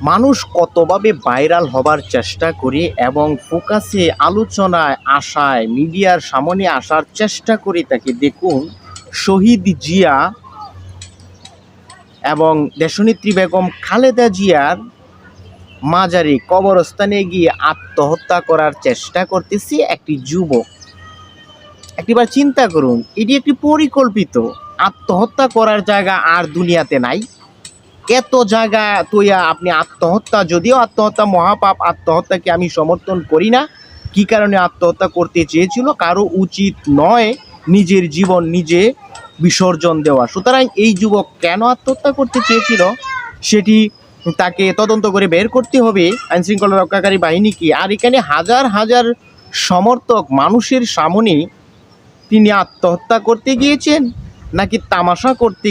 মানুষ কতভাবে ভাইরাল হবার চেষ্টা করে এবং ফোকাসে আলোচনায় আসায় মিডিয়ার সামনে আসার চেষ্টা করে তাকে দেখুন। শহীদ জিয়া এবং দেশনেত্রী বেগম খালেদা জিয়ার মাজারে কবরস্থানে গিয়ে আত্মহত্যা করার চেষ্টা করতেছে একটি যুবক। একটিবার চিন্তা করুন, এটি একটি পরিকল্পিত। আত্মহত্যা করার জায়গা আর দুনিয়াতে নাই। এত জায়গা তৈয়া আপনি আত্মহত্যা, যদিও আত্মহত্যা মহাপাপ, আত্মহত্যাকে আমি সমর্থন করি না। কি কারণে আত্মহত্যা করতে চেয়েছিল, কারো উচিত নয় নিজের জীবন নিজে বিসর্জন দেওয়া। সুতরাং এই যুবক কেন আত্মহত্যা করতে চেয়েছিল সেটি তাকে তদন্ত করে বের করতে হবে আইনশৃঙ্খলা রক্ষাকারী বাহিনীকে। আর এখানে হাজার হাজার সমর্থক মানুষের সামনে তিনি আত্মহত্যা করতে গিয়েছেন নাকি তামাশা করতে